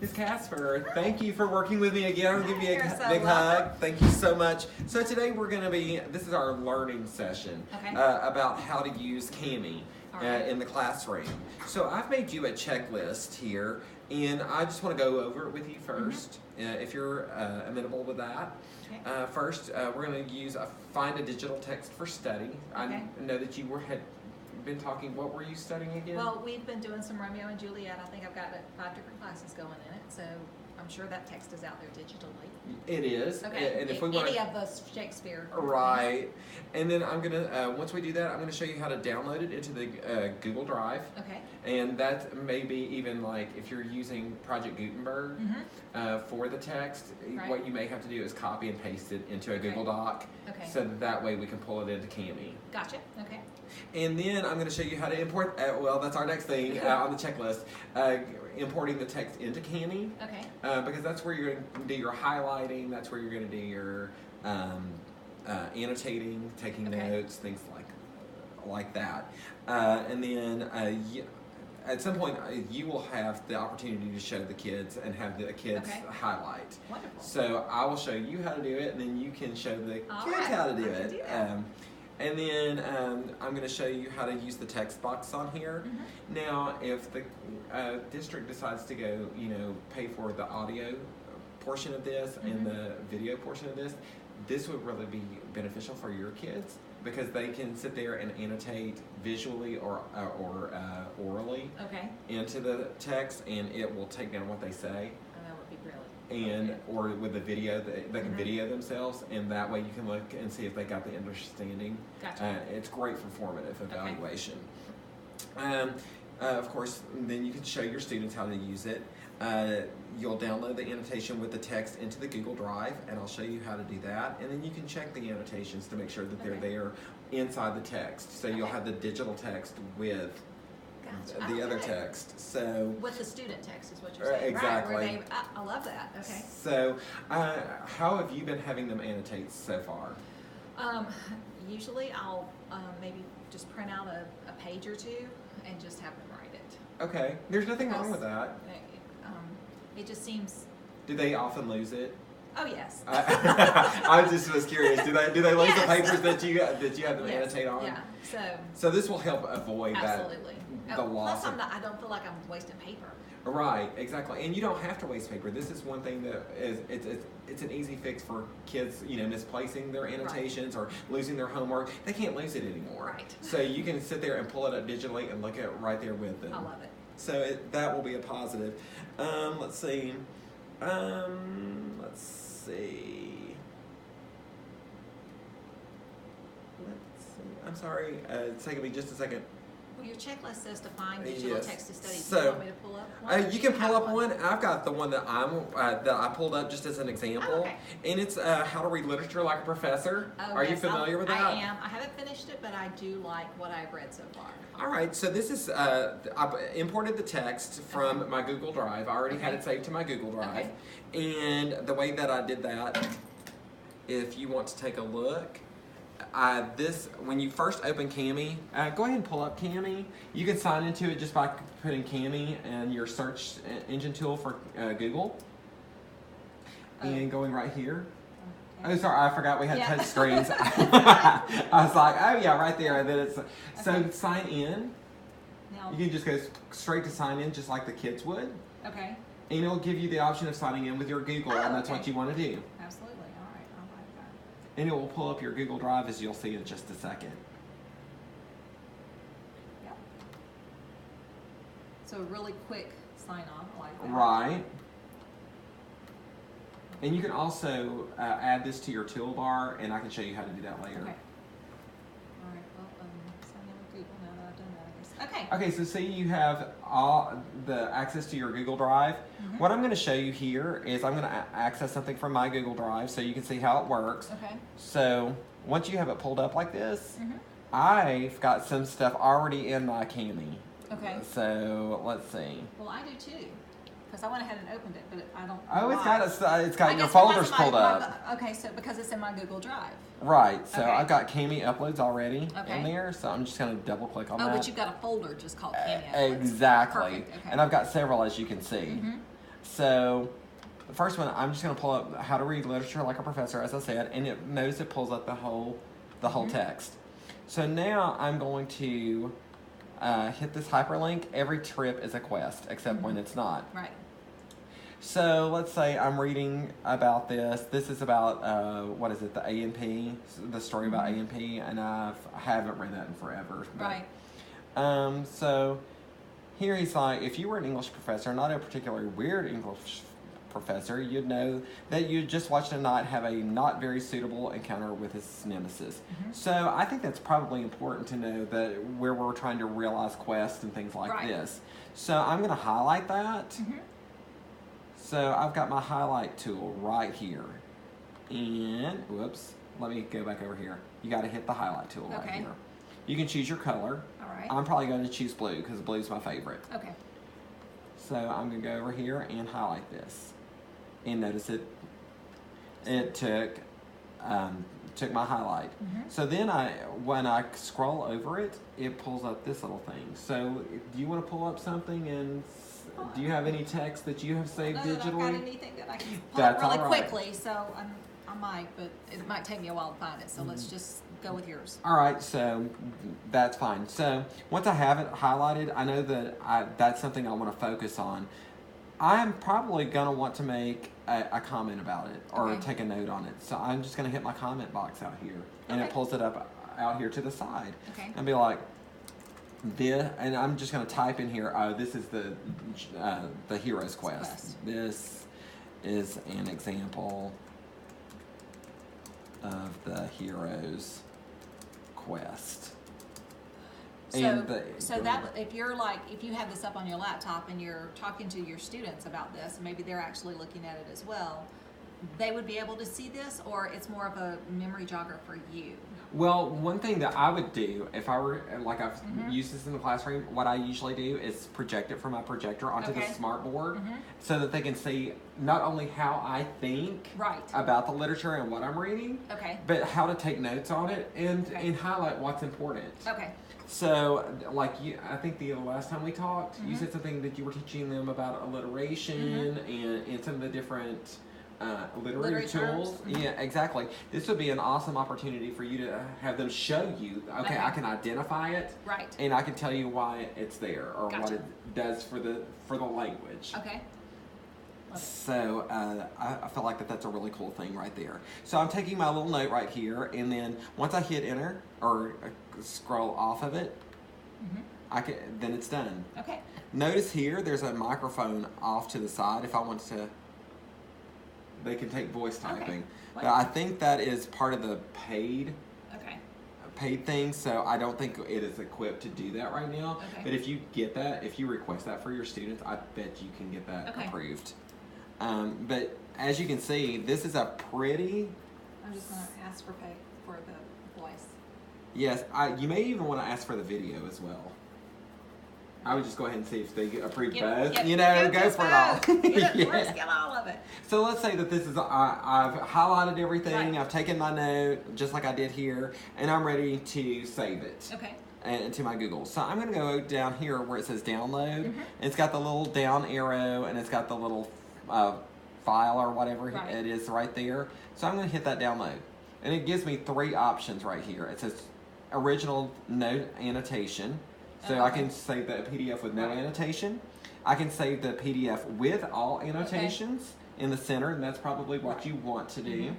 Ms. Casper, thank you for working with me again. I'll give you a You're so big welcome. hug. Thank you so much. So today we're going to this is our learning session Okay. about how to use Kami All right. in the classroom. So I've made you a checklist here, and I just want to go over it with you first, if you're amenable with that. Okay. First, we're going to use find a digital text for study. Okay. I know that you had been talking. What were you studying again? Well, we've been doing some Romeo and Juliet. I think I've got 5 different classes going in it, so I'm sure that text is out there digitally. It is. Okay. And if we want Any of those Shakespeare. right, and then I'm gonna once we do that, I'm gonna show you how to download it into the Google Drive. Okay. And that may be even like if you're using Project Gutenberg for the text, Right. what you may have to do is copy and paste it into a Okay. Google Doc, Okay. so that way we can pull it into Kami. Gotcha. Okay. And then I'm going to show you how to import, well, that's our next thing on the checklist, importing the text into Kami. Okay. Because that's where you're going to do your highlighting, that's where you're going to do your annotating, taking Okay. notes, things like that. And then at some point, you will have the opportunity to show the kids and have the kids Okay. highlight. Wonderful. So I will show you how to do it, and then you can show the All kids right, how to do I can it. do that. And then I'm going to show you how to use the text box on here. Now, if the district decides to go, pay for the audio portion of this and the video portion of this would really be beneficial for your kids because they can sit there and annotate visually or orally Okay. into the text, and it will take down what they say. That would be brilliant. And Okay. or with the video, they can video themselves, and that way you can look and see if they got the understanding. Gotcha. It's great for formative evaluation. Of course, then you can show your students how to use it. You'll download the annotation with the text into the Google Drive, and I'll show you how to do that. And then you can check the annotations to make sure that they're Okay. there inside the text. So you'll Okay. have the digital text with Gotcha. the other Okay. text. So. With the student text is what you're saying. Exactly. Right, where I love that. Okay. So, how have you been having them annotate so far? Usually I'll maybe just print out a page or two and just have them write it. Okay, there's nothing wrong with that. It just seems. Do they often lose it? Oh yes. I just was curious. Do they lose the Yes. papers that you have them Yes. annotate on? Yeah. So this will help avoid Absolutely. the loss. Plus, I don't feel like I'm wasting paper. Right, exactly. And you don't have to waste paper. This is one thing that is it's an easy fix for kids, misplacing their annotations or losing their homework. They can't lose it anymore. Right. So you can sit there and pull it up digitally and look at it right there with them. I love it. So that will be a positive. Let's see. Let's see. I'm sorry. It's taking me just a second. Well, your checklist says to find digital Yes. text to study. So, Do you want me to pull up one? You can have pull up one. I've got the one that I pulled up just as an example, Oh, okay. and it's how to read literature like a professor. Oh, Are you yes, familiar with that? I am. I haven't finished it, but I do like what I've read so far. All right, so this is, I imported the text from my Google Drive. I already had Okay. it saved to my Google Drive. Okay. And the way that I did that, if you want to take a look, when you first open Kami, go ahead and pull up Kami. You can sign into it just by putting Kami in your search engine tool for Google. And going right here. Okay. Oh, sorry, I forgot we had Yeah. touch screens. I was like, oh yeah, right there. And then it's so Okay. sign in. Now, You can just go straight to sign in, just like the kids would, okay. and it'll give you the option of signing in with your Google, Oh, and that's okay. what you want to do. Absolutely. All right. I like that. And it will pull up your Google Drive, as you'll see in just a second. Yep. So a really quick sign on. I like that. Right. And you can also add this to your toolbar, and I can show you how to do that later. Okay. All right. Well, sign in with Google now that I've done that, I guess. Okay. Okay, so see you have all the access to your Google Drive. What I'm going to show you here is I'm going to access something from my Google Drive so you can see how it works. Okay. So once you have it pulled up like this, Mhm. I've got some stuff already in my Kami. Okay. So let's see. Well, I do too, because I went ahead and opened it, but I don't. Oh, it's why. got it's I got your guess because folders of my- pulled my- up. Okay, so because it's in my Google Drive. Right. So Okay. I've got Kami uploads already Okay. in there. So I'm just going to double click on Oh, that. but you've got a folder just called Cameo. Exactly. Perfect. Okay. And I've got several, as you can see. Mhm. So the first one, I'm just going to pull up How to Read Literature Like a Professor, as I said, and notice it pulls up the whole text. So now I'm going to hit this hyperlink. Every trip is a quest, except when it's not. Right. So let's say I'm reading about this. This is about, what is it, the A&P, the story about A&P, and I haven't read that in forever. But, Right. so here he's like, if you were an English professor, not a particularly weird English professor, you'd know that you just watched a knight have a not very suitable encounter with his nemesis. So I think that's probably important to know that where we're trying to realize quests and things like Right. this. So I'm going to highlight that. So I've got my highlight tool right here. And, whoops, let me go back over here. You got to hit the highlight tool right Okay. here. You can choose your color. All right. I'm probably going to choose blue because blue's my favorite. Okay. So I'm going to go over here and highlight this. And notice it took my highlight. So then when I scroll over it, it pulls up this little thing. So do you want to pull up something, and do you have any text that you have saved I don't know that I've got digitally? anything that I can pull That's up really all right. quickly, so I might, but it might take me a while to find it. So let's just go with yours. All right, so that's fine. So once I have it highlighted, I know that that's something I want to focus on. I'm probably going to want to make a comment about it or Okay. take a note on it. So I'm just going to hit my comment box out here, and it Okay. pulls it up out here to the side. Okay. And be like, and I'm just going to type in here, this is the Hero's Quest. This is an example of the Hero's Quest. So that if you have this up on your laptop and you're talking to your students about this, maybe they're actually looking at it as well, they would be able to see this, or it's more of a memory jogger for you. Well, one thing that I would do if I were, like I've used this in the classroom, what I usually do is project it from my projector onto the Okay. smart board so that they can see not only how I think Right. about the literature and what I'm reading, Okay. but how to take notes on it and, Okay. and highlight what's important. Okay. So, like I think the last time we talked, you said something that you were teaching them about alliteration and some of the different literary tools. terms. Yeah, exactly. This would be an awesome opportunity for you to have them show you. Okay, I can identify it, Right. and I can tell you why it's there or what Gotcha. it does for the language. Okay. Love it. So I feel like that's a really cool thing right there. So I'm taking my little note right here, and then once I hit enter or scroll off of it, then it's done. Okay. Notice here there's a microphone off to the side. If I want to, they can take voice typing. But I think that is part of the paid thing, so I don't think it is equipped to do that right now. Okay. But if you get that, if you request that for your students, I bet you can get that Okay. approved. But as you can see, this is a pretty, I'm just gonna ask for the voice. yes, you may even want to ask for the video as well. I would just go ahead and see if they approve both. Go for it all. Let's get all of it. So let's say that this is, I've highlighted everything, Right. I've taken my note, just like I did here, and I'm ready to save it. Okay. And to my Google. So I'm going to go down here where it says download. And it's got the little down arrow, and it's got the little file or whatever Right. it is right there. So I'm going to hit that download. And it gives me 3 options right here. It says original note annotation. So I can save the PDF with no Right. annotation. I can save the PDF with all annotations in the center, and that's probably what you want to do.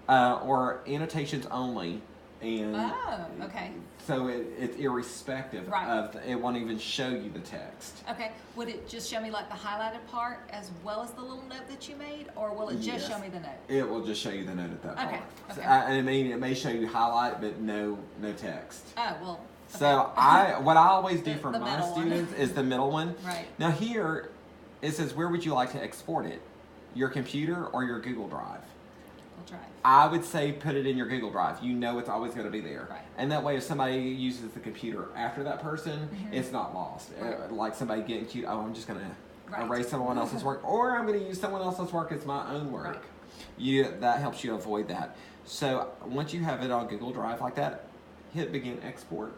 Or annotations only. And Oh, okay. so it's irrespective Right. of, it won't even show you the text. Okay. Would it just show me like the highlighted part as well as the little note that you made, or will it just Yes. show me the note? It will just show you the note at that Okay, part. So, okay. and it may show you highlight, but no text. Oh, well. So okay. what I always do for The my middle one. students is the middle one. Right. Now here, it says, where would you like to export it? Your computer or your Google Drive? We'll try. I would say put it in your Google Drive. You know it's always going to be there. Right. And that way if somebody uses the computer after that person, it's not lost. Right. Like somebody getting cute, I'm just going to Right. erase someone else's work, or I'm going to use someone else's work as my own work. Right. That helps you avoid that. So once you have it on Google Drive like that, hit begin export.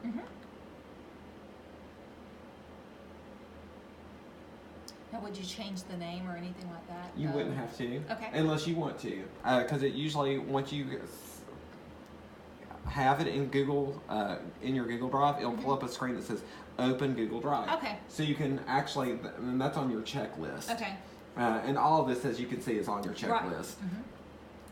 Now, would you change the name or anything like that? You wouldn't have to. Okay. Unless you want to. Because it usually, once you have it in Google, in your Google Drive, it'll pull up a screen that says Open Google Drive. Okay. So you can actually, and that's on your checklist. Okay. And all of this, as you can see, is on your checklist. Right. Mm-hmm.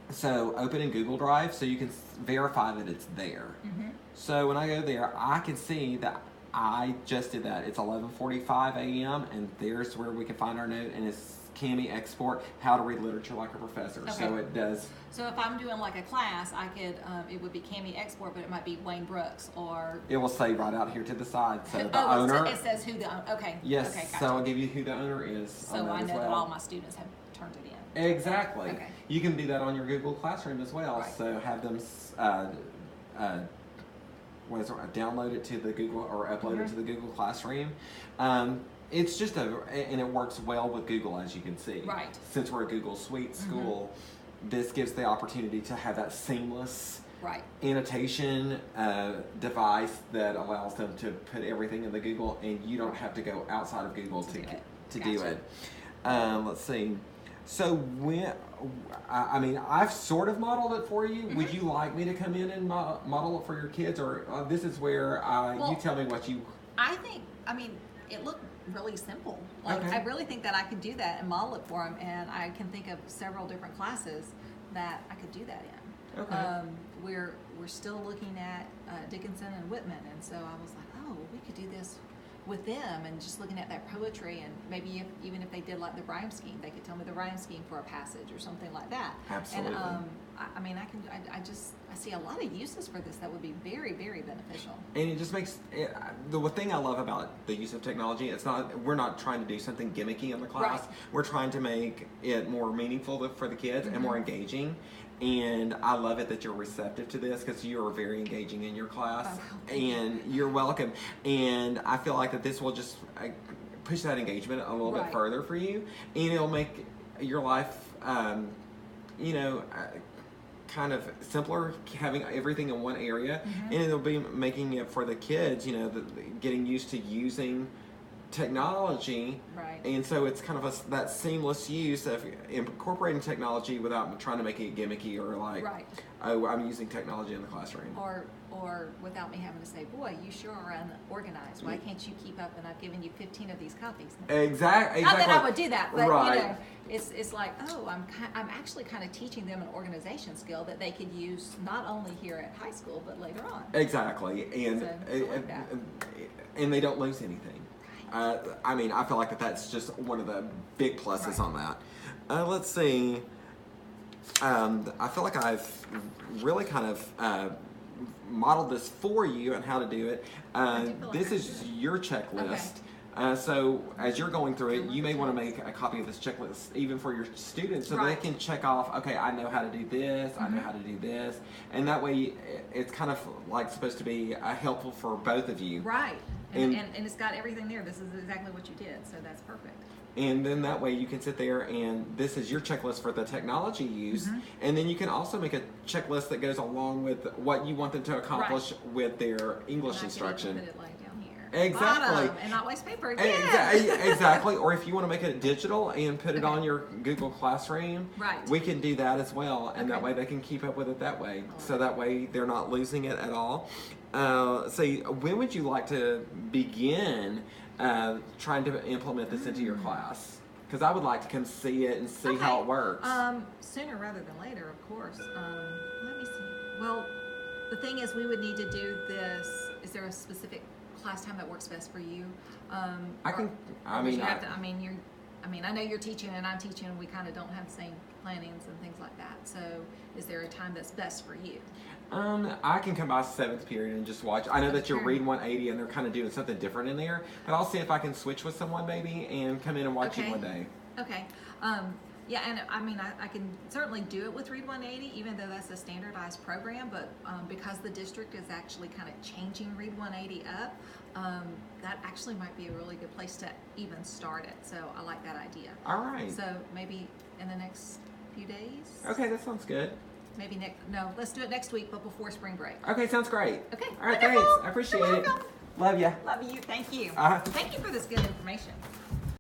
So open in Google Drive so you can verify that it's there. Mm-hmm. So when I go there, I can see that I just did that. It's 11:45 a.m. and there's where we can find our note, and it's Cami Export, How to Read Literature Like a Professor. Okay. So it does. So if I'm doing like a class, I could, it would be Cami Export, but it might be Wayne Brooks or. It will say right out here to the side. So the oh, owner. it says who the owner. Okay. Yes. Okay, gotcha. So I'll give you who the owner is. So on that I as know well. that all my students have turned it in. Exactly. Okay. You can do that on your Google Classroom as well. Right. So have them download it to the Google or upload it to the Google Classroom. It's just and it works well with Google, as you can see. Right. Since we're a Google Suite school, this gives the opportunity to have that seamless Right. annotation device that allows them to put everything in the Google, and you don't have to go outside of Google to do Gotcha. it. Let's see. So I mean, I've sort of modeled it for you. Would you like me to come in and model it for your kids, or this is where you tell me what you? I think, I mean, it looked really simple. Like, Okay. I really think that I could do that and model it for them, and I can think of several different classes that I could do that in. Okay. We're still looking at Dickinson and Whitman, and so I was like, oh, we could do this with them, and just looking at that poetry, and maybe even if they did like the rhyme scheme, they could tell me the rhyme scheme for a passage or something like that. Absolutely. And I mean, I see a lot of uses for this that would be very, very beneficial. And it just makes the thing I love about the use of technology. We're not trying to do something gimmicky in the class. Right. We're trying to make it more meaningful for the kids and more engaging. And I love it that you're receptive to this, because you are very engaging in your class. Oh, thank you. And you're welcome. And I feel like that this will just push that engagement a little bit Right. further for you, and it'll make your life, kind of simpler, having everything in one area, and it'll be making it for the kids, getting used to using technology. Right. And so it's kind of that seamless use of incorporating technology without trying to make it gimmicky or like, Right. oh, I'm using technology in the classroom. Or without me having to say, boy, you sure are unorganized. Why can't you keep up? And I've given you 15 of these copies. Exactly. Not that I would do that, but Right. it's like, oh, I'm actually kind of teaching them an organization skill that they could use not only here at high school but later on. Exactly. And So, I like that. and they don't lose anything. I mean, I feel like that's just one of the big pluses Right. on that. Let's see. I feel like I've really kind of modeled this for you and how to do it. I do feel like This I is did. your checklist. So as you're going through it, you may want to make a copy of this checklist even for your students, so Right. they can check off, okay, I know how to do this, I know how to do this, and that way it's kind of like supposed to be helpful for both of you. Right. And And- it's got everything there. This is exactly what you did, so that's perfect. And then that way you can sit there and this is your checklist for the technology use. And then you can also make a checklist that goes along with what you want them to accomplish with their English And I instruction. could put it like down here. Exactly. Bottom, and not waste paper again. Exactly. Or if you want to make it digital and put it Okay. on your Google Classroom, Right. we can do that as well. And that Okay. way they can keep up with it that way. All So right. that way they're not losing it at all. When would you like to begin trying to implement this into your class? Because I would like to come see it and see how it works. Sooner rather than later, of course. Let me see. Well, the thing is, we would need to do this. Is there a specific class time that works best for you? I know you're teaching and I'm teaching, and we kind of don't have the same plannings and things like that. So, is there a time that's best for you? I can come by 7th period and just watch. I know that you're Sure. reading 180 and they're kind of doing something different in there, but I'll see if I can switch with someone maybe and come in and watch it one day. Okay. Yeah, and I mean, I can certainly do it with Read 180, even though that's a standardized program, but because the district is actually kind of changing Read 180 up, that actually might be a really good place to even start it. So I like that idea. All right. So maybe in the next few days? Okay, that sounds good. Maybe let's do it next week, but before spring break. Okay, sounds great. Okay, All right, wonderful. thanks. I appreciate You're it. welcome. Love ya. Love you. Thank you. Uh-huh. Thank you for this good information.